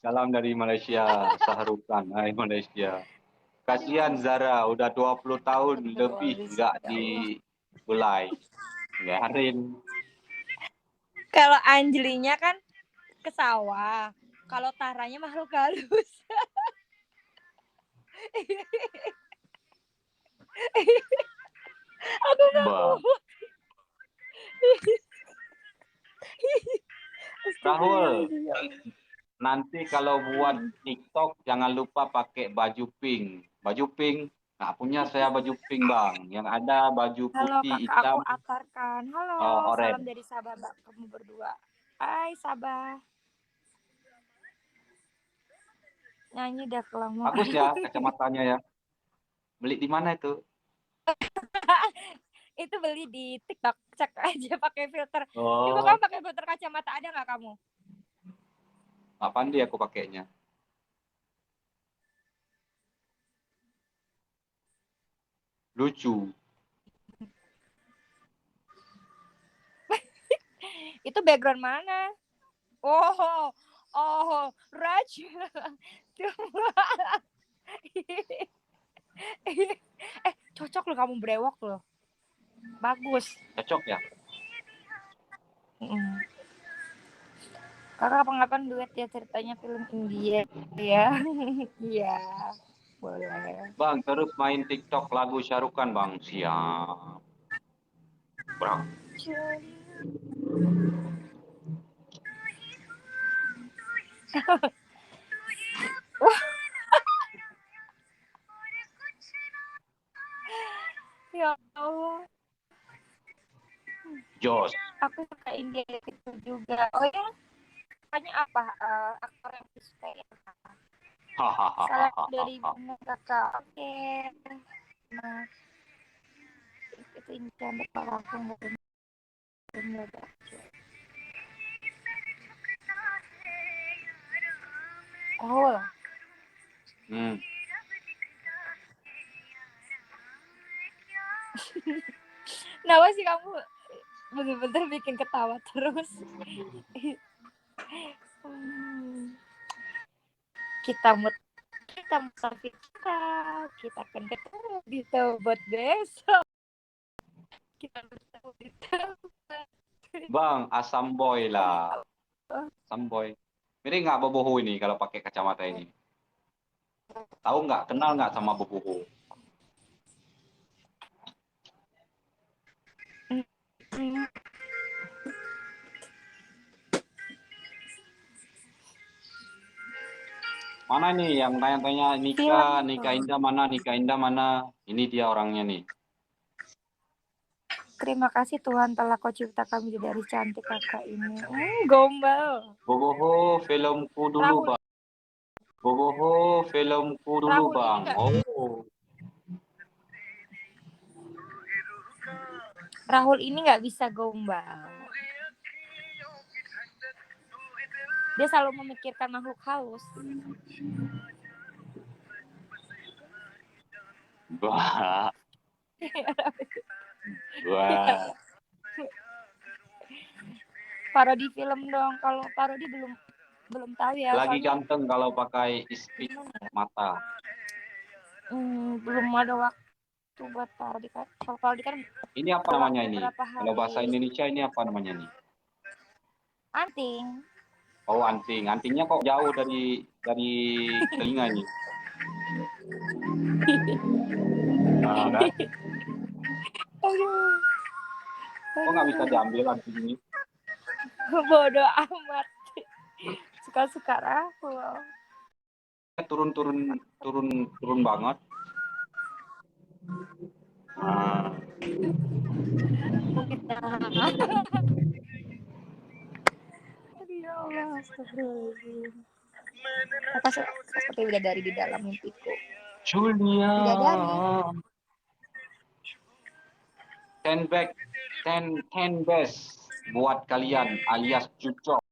Salam dari Malaysia, Sahrukan. Hai Malaysia. Kasihan Zara, udah 20 tahun lebih nggak Ya Allah. dibelai. Biarin. Kalau Anjelinya kan ke sawah. Kalau Taranya makhluk halus. Aku nggak Bah. kuat. Rahul, Astagfirullahaladzim, ya Allah. nanti kalau buat TikTok jangan lupa pakai baju pink. Baju pink, nggak punya saya baju pink bang. Yang ada baju Halo putih, kakak, aku hitam, Atarkan. Halo, salam oranye. dari Sabah, Mbak. Kamu berdua. Hai Sabah. Nyanyi udah kelamaan. Bagus ya kacamatanya ya. Beli di mana itu? Itu beli di TikTok. Cek aja pakai filter. Coba kamu Oh, pakai filter kacamata, ada nggak kamu? nggak pandai aku pakainya. Lucu. Itu background mana? Oh, oh, Raj. Cocok loh kamu brewok loh. Bagus. Cocok ya? Kakak kapan-kapan duet ya, ceritanya film India ya. Iya, boleh. Bang, terus main TikTok lagu Syarukan bang. Siap. Bang. Wah, ya Allah. Jos. Aku suka India itu juga. Oh ya, tanya apa? Aktor yang disukai apa? Salah dari Hahaha. Bunda kakak. Oke. Nah, itu India depan aku nggak ada. Rahul. Kenapa sih kamu bener-bener bikin ketawa terus? Kita musafir kita akan ketemu di Taubat besok. Kita bertemu di Taubat. Bang, asam boy lah. Asam boy. Mirip nggak Boboho ini kalau pakai kacamata ini? Tahu nggak? Kenal nggak sama Boboho? Mana nih yang tanya-tanya nikah Indah mana, nikah Indah mana? Ini dia orangnya nih. Terima kasih Tuhan telah kau cipta kami dari cantik kakak ini. Gombal. Boboho filmku dulu Rahul. bang. Boboho filmku dulu Rahul bang. ini Oh. Rahul ini nggak bisa gombal. Dia selalu memikirkan makhluk halus. Wah. Wah. Parodi film dong. Kalau parodi belum tahu ya. Lagi Soalnya ganteng kalau pakai ispik mata. Belum ada waktu buat parodi kan. Kalau parodi kan Ini apa namanya ini? beberapa Kalau hari. bahasa Indonesia ini apa namanya nih? Anting. Oh anting. Antingnya kok jauh dari telinga ini? Nah, kan? Aduh. Kok nggak bisa diambil anting ini? Bodoh amat. Suka-suka Rahul. Turun banget. Nah. Ya Allah, astagfirullahaladzim. Kata seperti bidadari di dalam mimpiku. Julia. Bidadari. 10 best buat kalian alias cucok.